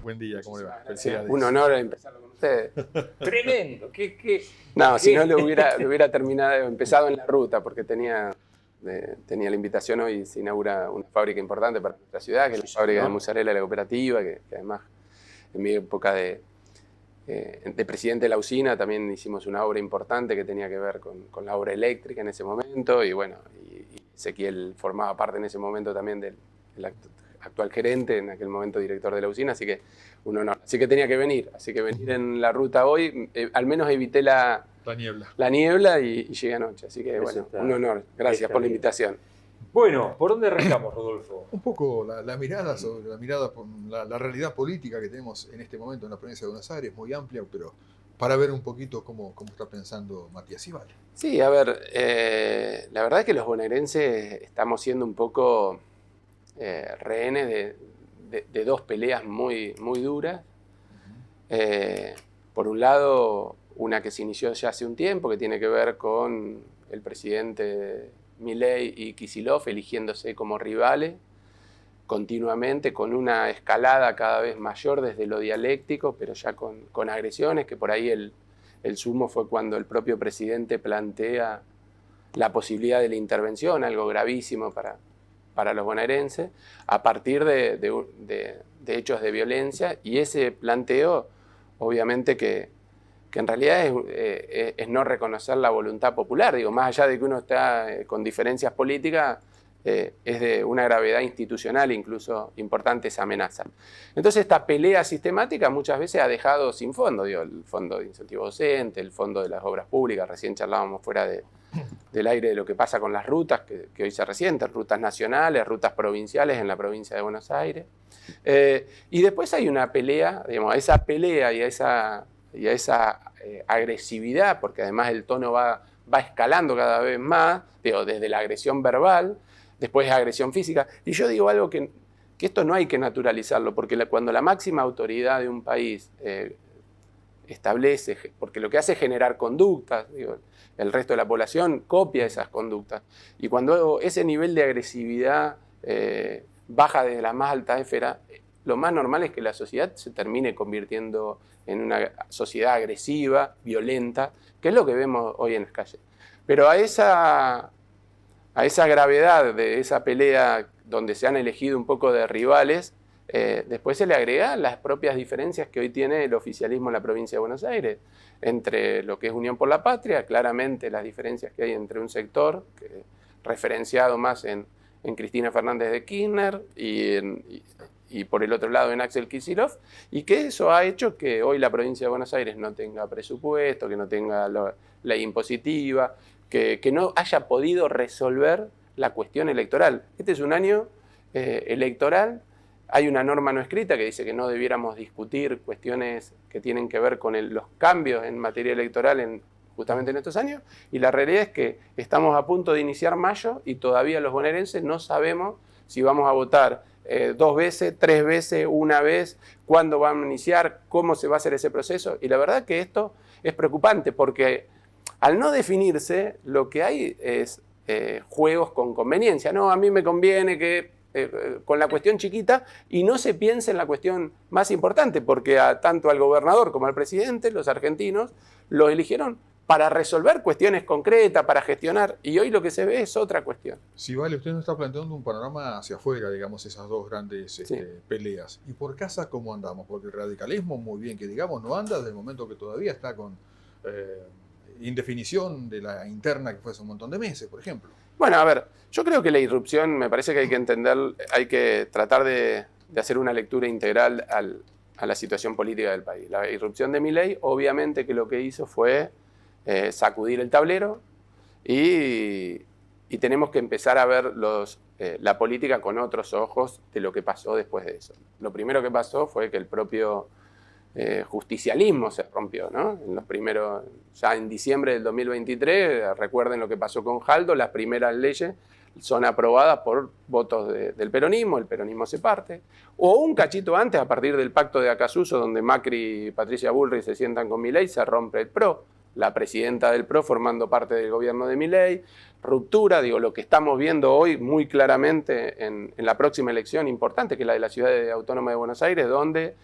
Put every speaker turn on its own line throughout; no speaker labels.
Buen día, ¿cómo le va?
Felicidades. Un honor empezarlo con ustedes.
Tremendo.
No, si no lo hubiera terminado, empezado en la ruta, porque tenía la invitación hoy. Se inaugura una fábrica importante para nuestra ciudad, que es la fábrica de mozzarella de la cooperativa, que además en mi época de presidente de la usina también hicimos una obra importante que tenía que ver con la obra eléctrica en ese momento, y bueno, y Ezequiel formaba parte en ese momento también del actual gerente, en aquel momento director de la usina, así que un honor. Así que tenía que venir, en la ruta hoy, al menos evité la niebla y llegué anoche, así que bueno, un honor. Gracias por la invitación.
Bueno, ¿por dónde arrancamos, Rodolfo?
Un poco la mirada sobre la realidad política que tenemos en este momento en la provincia de Buenos Aires, muy amplia, pero para ver un poquito cómo está pensando Matías Ibal.
Sí, a ver, la verdad es que los bonaerenses estamos siendo un poco rehenes de dos peleas muy duras. Por un lado, una que se inició ya hace un tiempo, que tiene que ver con el presidente Milei y Kicillof eligiéndose como rivales continuamente, con una escalada cada vez mayor desde lo dialéctico, pero ya con agresiones, que por ahí el sumo fue cuando el propio presidente plantea la posibilidad de la intervención, algo gravísimo para los bonaerenses, a partir de hechos de violencia, y ese planteo, obviamente que en realidad es no reconocer la voluntad popular. Digo, más allá de que uno está con diferencias políticas, es de una gravedad institucional incluso importante esa amenaza. Entonces esta pelea sistemática muchas veces ha dejado sin fondo, digo, el fondo de incentivo docente, el fondo de las obras públicas. Recién charlábamos fuera del aire de lo que pasa con las rutas, que hoy se resienten, rutas nacionales, rutas provinciales en la provincia de Buenos Aires. Y después hay una pelea, digamos, a esa pelea y a esa agresividad, porque además el tono va escalando cada vez más, digo, desde la agresión verbal, después agresión física. Y yo digo algo que esto no hay que naturalizarlo, porque cuando la máxima autoridad de un país establece, porque lo que hace es generar conductas, digo, el resto de la población copia esas conductas, y cuando ese nivel de agresividad baja desde la más alta esfera, lo más normal es que la sociedad se termine convirtiendo en una sociedad agresiva, violenta, que es lo que vemos hoy en las calles. Pero a esa gravedad de esa pelea donde se han elegido un poco de rivales, después se le agregan las propias diferencias que hoy tiene el oficialismo en la provincia de Buenos Aires, entre lo que es Unión por la Patria, claramente las diferencias que hay entre un sector, referenciado más en Cristina Fernández de Kirchner y por el otro lado en Axel Kicillof, y que eso ha hecho que hoy la provincia de Buenos Aires no tenga presupuesto, que no tenga ley impositiva, que no haya podido resolver la cuestión electoral. Este es un año electoral. Hay una norma no escrita que dice que no debiéramos discutir cuestiones que tienen que ver con los cambios en materia electoral justamente en estos años, y la realidad es que estamos a punto de iniciar mayo y todavía los bonaerenses no sabemos si vamos a votar 2 veces, 3 veces, una vez, cuándo van a iniciar, cómo se va a hacer ese proceso. Y la verdad que esto es preocupante, porque al no definirse, lo que hay es juegos con conveniencia. No, a mí me conviene que con la cuestión chiquita, y no se piensa en la cuestión más importante, porque tanto al gobernador como al presidente, los argentinos, los eligieron para resolver cuestiones concretas, para gestionar, y hoy lo que se ve es otra cuestión.
Sí, vale, usted nos está planteando un panorama hacia afuera, digamos, esas dos grandes peleas. ¿Y por casa cómo andamos? Porque el radicalismo, muy bien que digamos, no anda desde el momento que todavía está con indefinición de la interna que fue hace un montón de meses, por ejemplo.
Bueno, a ver, yo creo que la irrupción, me parece que hay que entender, hay que tratar de hacer una lectura integral a la situación política del país. La irrupción de Milei, obviamente que lo que hizo fue sacudir el tablero, y tenemos que empezar a ver la política con otros ojos de lo que pasó después de eso. Lo primero que pasó fue que el propio justicialismo se rompió, ¿no? Ya en diciembre del 2023, recuerden lo que pasó con Jaldo, las primeras leyes son aprobadas por votos del peronismo, el peronismo se parte, o un cachito antes, a partir del pacto de Acasuso, donde Macri y Patricia Bullrich se sientan con Milei, se rompe el PRO, la presidenta del PRO formando parte del gobierno de Milei, ruptura, digo, lo que estamos viendo hoy muy claramente en la próxima elección importante, que es la de la Ciudad Autónoma de Buenos Aires, donde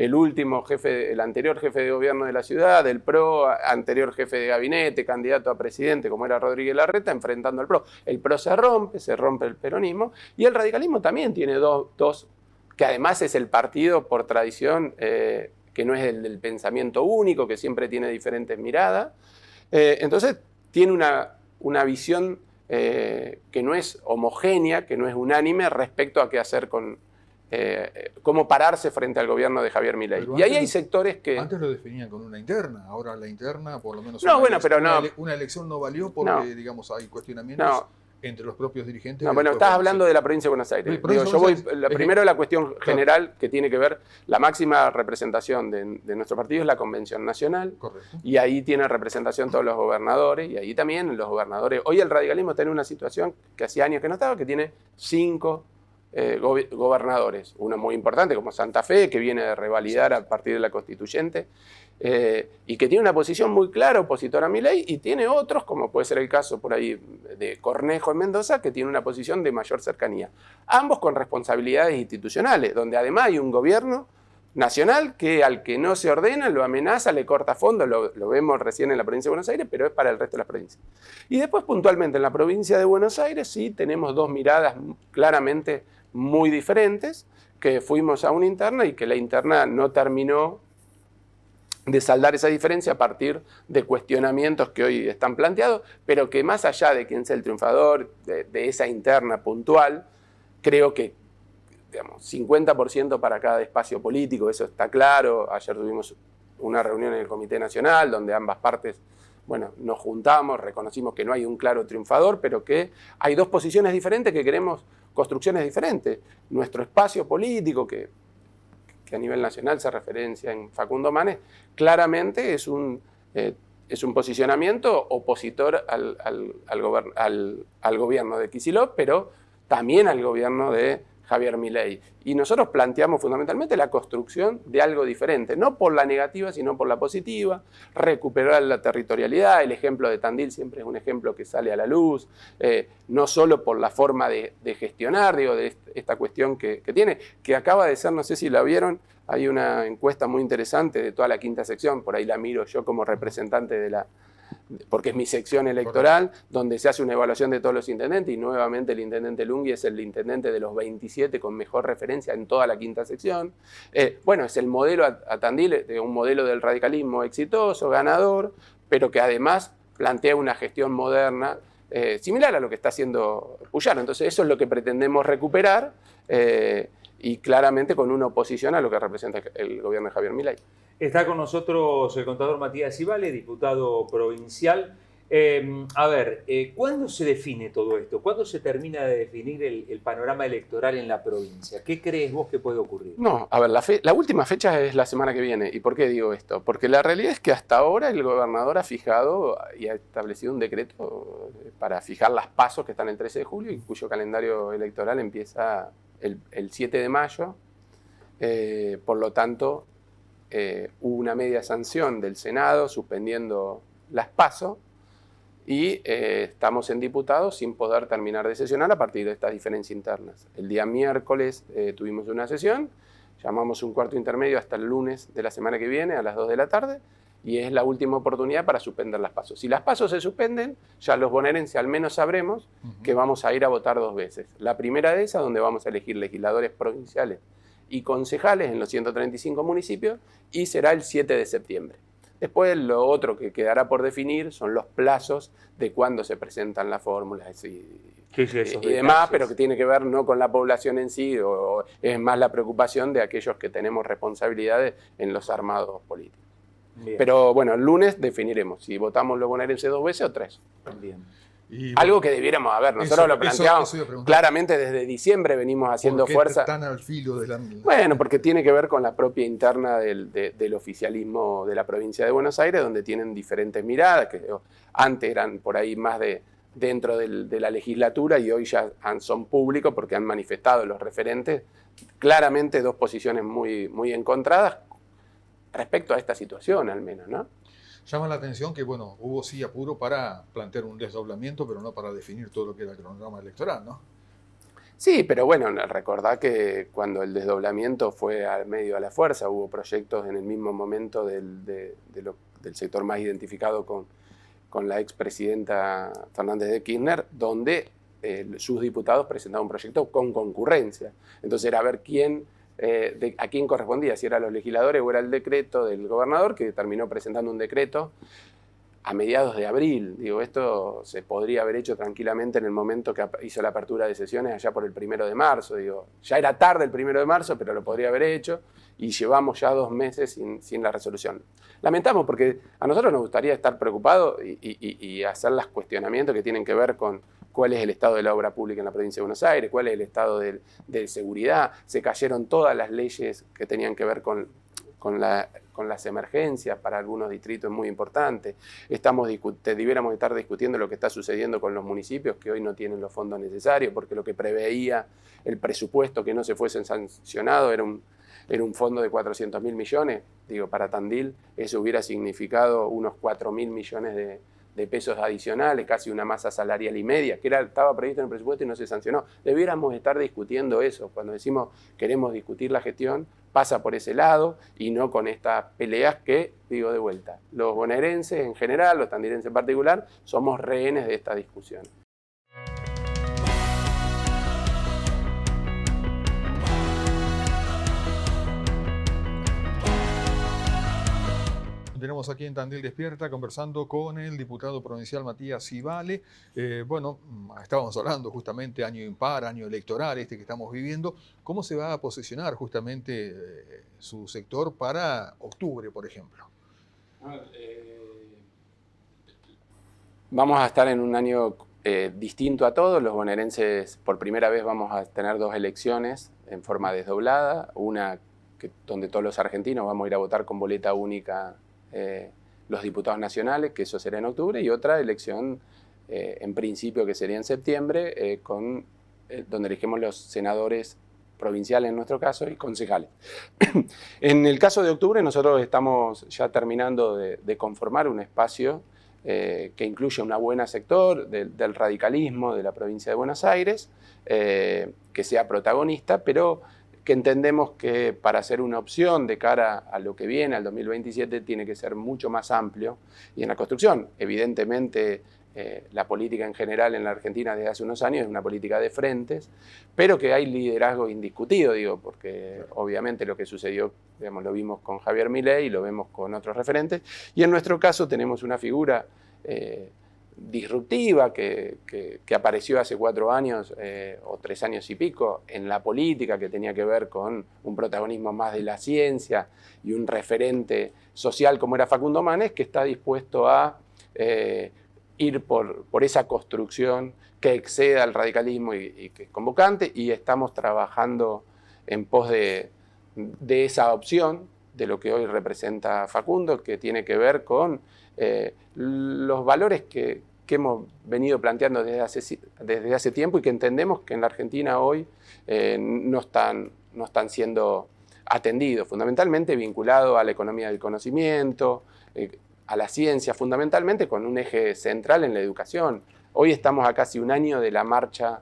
el anterior jefe de gobierno de la ciudad, del PRO, anterior jefe de gabinete, candidato a presidente, como era Rodríguez Larreta, enfrentando al PRO. El PRO se rompe el peronismo, y el radicalismo también tiene dos, que además es el partido por tradición, que no es el del pensamiento único, que siempre tiene diferentes miradas. Entonces tiene una visión que no es homogénea, que no es unánime respecto a qué hacer cómo pararse frente al gobierno de Javier Milei. Y ahí hay sectores que...
Antes lo definían con una interna, ahora la interna, por lo menos una elección no valió porque, digamos, hay cuestionamientos entre los propios dirigentes.
Bueno, estás hablando de la provincia de Buenos Aires. Primero la cuestión general que tiene que ver, la máxima representación de nuestro partido es la Convención Nacional.
Correcto.
Y ahí tiene representación todos los gobernadores, y ahí también los gobernadores. Hoy el radicalismo está en una situación que hacía años que no estaba, que tiene 5 gobernadores. Uno muy importante como Santa Fe, que viene de revalidar a partir de la constituyente, y que tiene una posición muy clara opositora a Milei, y tiene otros, como puede ser el caso por ahí de Cornejo en Mendoza, que tiene una posición de mayor cercanía. Ambos con responsabilidades institucionales, donde además hay un gobierno nacional que al que no se ordena, lo amenaza, le corta fondo, lo vemos recién en la provincia de Buenos Aires, pero es para el resto de las provincias. Y después puntualmente en la provincia de Buenos Aires sí tenemos 2 miradas claramente muy diferentes, que fuimos a una interna y que la interna no terminó de saldar esa diferencia a partir de cuestionamientos que hoy están planteados, pero que más allá de quién sea el triunfador de esa interna puntual, creo que, digamos, 50% para cada espacio político, eso está claro. Ayer tuvimos una reunión en el Comité Nacional donde ambas partes, bueno, nos juntamos, reconocimos que no hay un claro triunfador, pero que hay 2 posiciones diferentes que queremos construcciones diferentes. Nuestro espacio político, que a nivel nacional se referencia en Facundo Manes, claramente es un posicionamiento opositor al gobierno de Kicillof, pero también al gobierno de Javier Milei. Y nosotros planteamos fundamentalmente la construcción de algo diferente, no por la negativa, sino por la positiva, recuperar la territorialidad. El ejemplo de Tandil siempre es un ejemplo que sale a la luz, no solo por la forma de gestionar, digo, de esta cuestión que tiene, que acaba de ser, no sé si la vieron, hay una encuesta muy interesante de toda la quinta sección, por ahí la miro yo como representante porque es mi sección electoral, donde se hace una evaluación de todos los intendentes, y nuevamente el intendente Lunghi es el intendente de los 27 con mejor referencia en toda la quinta sección. Bueno, es el modelo a Tandil, un modelo del radicalismo exitoso, ganador, pero que además plantea una gestión moderna, similar a lo que está haciendo Puyaro. Entonces eso es lo que pretendemos recuperar, y claramente con una oposición a lo que representa el gobierno de Javier Milei.
Está con nosotros el contador Matías Ivale, diputado provincial. ¿Cuándo se define todo esto? ¿Cuándo se termina de definir el panorama electoral en la provincia? ¿Qué crees vos que puede ocurrir?
No, a ver, la última fecha es la semana que viene. ¿Y por qué digo esto? Porque la realidad es que hasta ahora el gobernador ha fijado y ha establecido un decreto para fijar las PASO que están el 13 de julio y cuyo calendario electoral empieza el 7 de mayo. Por lo tanto, hubo una media sanción del Senado suspendiendo las PASO, y estamos en diputados sin poder terminar de sesionar a partir de estas diferencias internas. El día miércoles tuvimos una sesión, llamamos un cuarto intermedio hasta el lunes de la semana que viene a las 2 de la tarde, y es la última oportunidad para suspender las PASO. Si las PASO se suspenden, ya los bonaerenses al menos sabremos que vamos a ir a votar 2 veces. La primera de esas, donde vamos a elegir legisladores provinciales y concejales en los 135 municipios, y será el 7 de septiembre. Después lo otro que quedará por definir son los plazos de cuándo se presentan las fórmulas y demás, pero que tiene que ver no con la población en sí, o es más la preocupación de aquellos que tenemos responsabilidades en los armados políticos. Bien. Pero bueno, el lunes definiremos si votamos los bonaerenses 2 veces o 3.
Bien.
Algo que debiéramos haber, nosotros lo planteamos claramente desde diciembre, venimos haciendo fuerza.
¿Por qué están al filo de la...
Bueno, porque tiene que ver con la propia interna del oficialismo de la provincia de Buenos Aires, donde tienen diferentes miradas, que antes eran por ahí más dentro de la legislatura, y hoy ya son públicos porque han manifestado los referentes claramente 2 posiciones muy, muy encontradas respecto a esta situación, al menos, ¿no?
Llama la atención que, bueno, hubo sí apuro para plantear un desdoblamiento, pero no para definir todo lo que era el cronograma electoral, ¿no?
Sí, pero bueno, recordá que cuando el desdoblamiento fue al medio a la fuerza, hubo proyectos en el mismo momento del sector más identificado con la expresidenta Fernández de Kirchner, donde sus diputados presentaban un proyecto con concurrencia. Entonces era ver a quién correspondía, si eran los legisladores o era el decreto del gobernador, que terminó presentando un decreto a mediados de abril. Digo, esto se podría haber hecho tranquilamente en el momento que hizo la apertura de sesiones allá por el 1 de marzo. Digo, ya era tarde el 1 de marzo, pero lo podría haber hecho y llevamos ya 2 meses sin la resolución. Lamentamos porque a nosotros nos gustaría estar preocupados y hacer los cuestionamientos que tienen que ver con cuál es el estado de la obra pública en la provincia de Buenos Aires, cuál es el estado de seguridad. Se cayeron todas las leyes que tenían que ver con las emergencias para algunos distritos muy importantes. Debiéramos estar discutiendo lo que está sucediendo con los municipios que hoy no tienen los fondos necesarios, porque lo que preveía el presupuesto que no se fuesen sancionado era un fondo de 400.000 millones. Digo, para Tandil eso hubiera significado unos 4.000 millones de pesos adicionales, casi una masa salarial y media, que estaba previsto en el presupuesto y no se sancionó. Debiéramos estar discutiendo eso. Cuando decimos queremos discutir la gestión, pasa por ese lado y no con estas peleas que, digo de vuelta, los bonaerenses en general, los tandilenses en particular, somos rehenes de esta discusión.
Tenemos aquí en Tandil Despierta conversando con el diputado provincial Matías Civale. Bueno, estábamos hablando justamente año impar, año electoral que estamos viviendo. ¿Cómo se va a posicionar justamente su sector para octubre, por ejemplo?
Vamos a estar en un año distinto a todos. Los bonaerenses por primera vez vamos a tener 2 elecciones en forma desdoblada. Una donde todos los argentinos vamos a ir a votar con boleta única los diputados nacionales, que eso será en octubre, y otra elección en principio que sería en septiembre, donde elegimos los senadores provinciales en nuestro caso y concejales. En el caso de octubre nosotros estamos ya terminando de conformar un espacio que incluye una buena sector del radicalismo de la provincia de Buenos Aires, que sea protagonista, pero que entendemos que para ser una opción de cara a lo que viene, al 2027, tiene que ser mucho más amplio. Y en la construcción, evidentemente, la política en general en la Argentina desde hace unos años es una política de frentes, pero que hay liderazgo indiscutido, digo, porque obviamente lo que sucedió, digamos, lo vimos con Javier Milei y lo vemos con otros referentes, y en nuestro caso tenemos una figura disruptiva que apareció hace 4 años o 3 años y pico en la política, que tenía que ver con un protagonismo más de la ciencia y un referente social como era Facundo Manes, que está dispuesto a ir por esa construcción que exceda al radicalismo y que es convocante, y estamos trabajando en pos de esa opción, de lo que hoy representa Facundo, que tiene que ver con los valores que hemos venido planteando desde hace tiempo y que entendemos que en la Argentina hoy no están siendo atendidos, fundamentalmente vinculado a la economía del conocimiento, a la ciencia, fundamentalmente con un eje central en la educación. Hoy estamos a casi un año de la marcha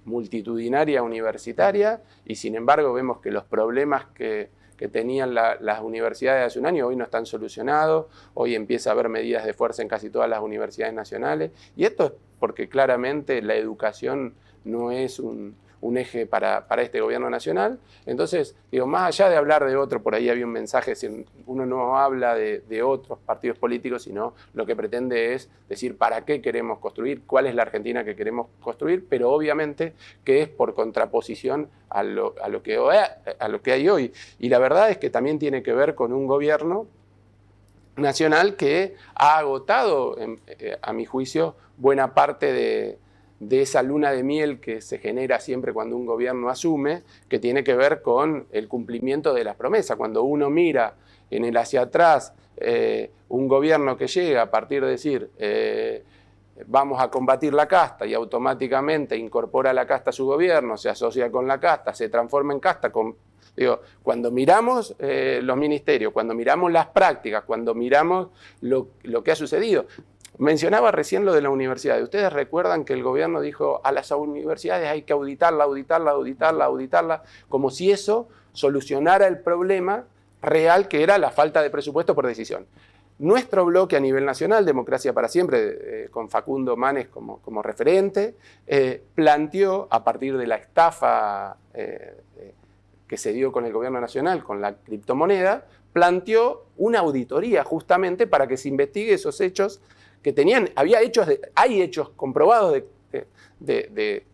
multitudinaria universitaria y sin embargo vemos que los problemas que tenían las universidades hace un año hoy no están solucionados. Hoy empieza a haber medidas de fuerza en casi todas las universidades nacionales, y esto es porque claramente la educación no es un eje para este gobierno nacional. Entonces, digo, más allá de hablar de otro, por ahí había un mensaje, si uno no habla de otros partidos políticos, sino lo que pretende es decir para qué queremos construir, cuál es la Argentina que queremos construir, pero obviamente que es por contraposición a lo que hay hoy. Y la verdad es que también tiene que ver con un gobierno nacional que ha agotado, a mi juicio, buena parte de esa luna de miel que se genera siempre cuando un gobierno asume, que tiene que ver con el cumplimiento de las promesas. Cuando uno mira en el hacia atrás un gobierno que llega a partir de decir vamos a combatir la casta y automáticamente incorpora la casta a su gobierno, se asocia con la casta, se transforma en casta. Cuando miramos los ministerios, cuando miramos las prácticas, cuando miramos lo que ha sucedido, Mencionaba recién lo de la universidad. Ustedes recuerdan que el gobierno dijo a las universidades hay que auditarla, como si eso solucionara el problema real que era la falta de presupuesto por decisión. Nuestro bloque a nivel nacional, Democracia para Siempre, con Facundo Manes como referente, planteó, a partir de la estafa que se dio con el gobierno nacional, con la criptomoneda, planteó una auditoría justamente para que se investigue esos hechos que tenían, hay hechos comprobados de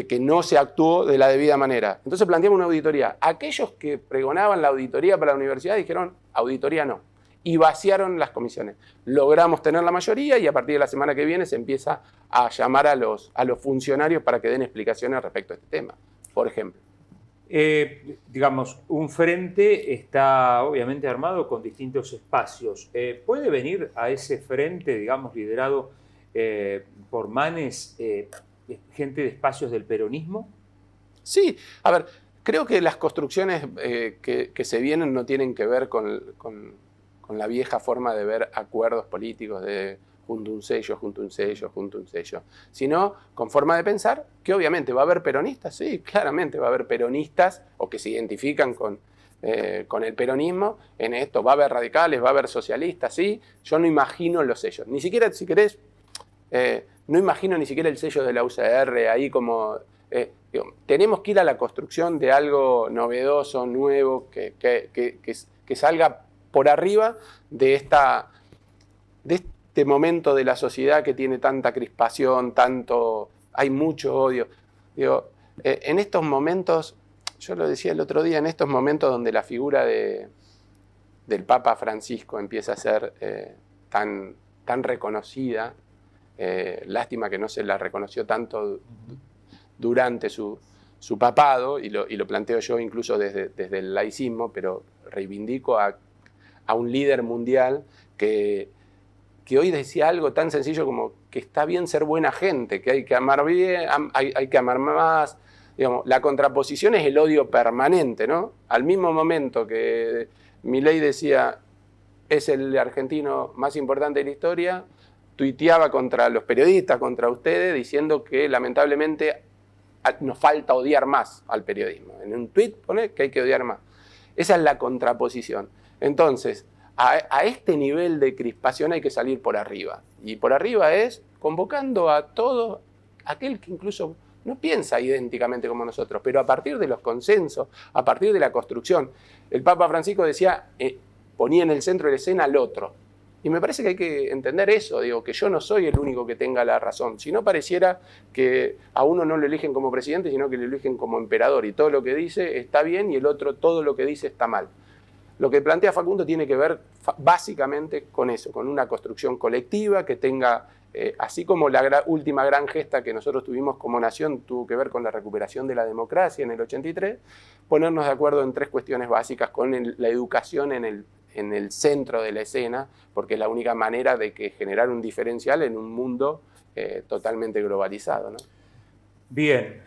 que no se actuó de la debida manera. Entonces planteamos una auditoría. Aquellos que pregonaban la auditoría para la universidad dijeron, auditoría no, y vaciaron las comisiones. Logramos tener la mayoría y a partir de la semana que viene se empieza a llamar a los funcionarios para que den explicaciones respecto a este tema, por ejemplo.
Digamos, un frente está obviamente armado con distintos espacios. ¿Puede venir a ese frente, digamos, liderado por Manes, gente de espacios del peronismo?
Sí, a ver, creo que las construcciones que se vienen no tienen que ver con la vieja forma de ver acuerdos políticos de junto un sello, sino con forma de pensar que obviamente va a haber peronistas, sí, claramente va a haber peronistas o que se identifican con el peronismo en esto, va a haber radicales, va a haber socialistas, sí, yo no imagino los sellos, ni siquiera, si querés, no imagino ni siquiera el sello de la UCR ahí como... tenemos que ir a la construcción de algo novedoso, nuevo, que salga por arriba de este momento de la sociedad que tiene tanta crispación, hay mucho odio. Digo, en estos momentos, yo lo decía el otro día, en estos momentos donde la figura del Papa Francisco empieza a ser tan reconocida, lástima que no se la reconoció tanto durante su papado, y lo planteo yo incluso desde el laicismo, pero reivindico a un líder mundial que hoy decía algo tan sencillo como que está bien ser buena gente, que hay que amar bien, hay que amar más. Digamos, la contraposición es el odio permanente, ¿no? Al mismo momento que Milei decía es el argentino más importante de la historia, tuiteaba contra los periodistas, contra ustedes, diciendo que lamentablemente nos falta odiar más al periodismo. En un tuit pone que hay que odiar más. Esa es la contraposición. Entonces, a este nivel de crispación hay que salir por arriba. Y por arriba es convocando a todo aquel que incluso no piensa idénticamente como nosotros, pero a partir de los consensos, a partir de la construcción. El Papa Francisco decía, ponía en el centro de la escena al otro. Y me parece que hay que entender eso, digo, que yo no soy el único que tenga la razón. Si no pareciera que a uno no lo eligen como presidente, sino que lo eligen como emperador. Y todo lo que dice está bien y el otro todo lo que dice está mal. Lo que plantea Facundo tiene que ver básicamente con eso, con una construcción colectiva que tenga, así como la última gran gesta que nosotros tuvimos como nación tuvo que ver con la recuperación de la democracia en el 83, ponernos de acuerdo en tres cuestiones básicas, con la educación en el centro de la escena, porque es la única manera de generar un diferencial en un mundo totalmente globalizado, ¿no?
Bien,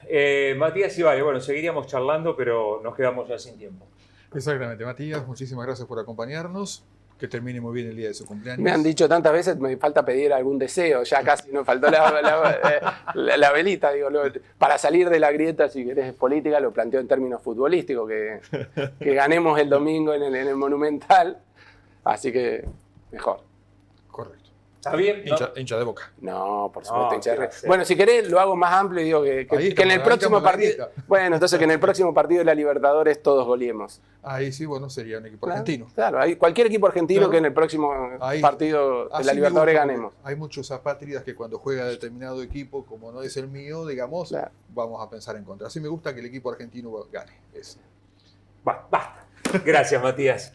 Matías Civale, bueno, seguiríamos charlando, pero nos quedamos ya sin tiempo.
Exactamente, Matías, muchísimas gracias por acompañarnos. Que termine muy bien el día de su cumpleaños.
Me han dicho tantas veces, me falta pedir algún deseo, ya casi nos faltó la velita, digo, para salir de la grieta, si querés, política, lo planteo en términos futbolísticos, que ganemos el domingo en el Monumental, así que mejor.
Correcto.
¿Está bien?
Hincha de Boca.
No, por supuesto,
No,
hincha de
¿qué va a
River.
ser?
Bueno, si querés, lo hago más amplio y digo que en el próximo partido. Bueno, entonces que en el próximo partido de la Libertadores todos goleemos.
Ahí sí, bueno, sería un equipo argentino.
Claro, cualquier equipo argentino
Claro.
que en el próximo partido de la Libertadores ganemos.
Hay muchos apátridas que cuando juega determinado equipo, como no es el mío, digamos,
Claro.
vamos a pensar en contra. Así me gusta que el equipo argentino gane.
Basta. Gracias, Matías.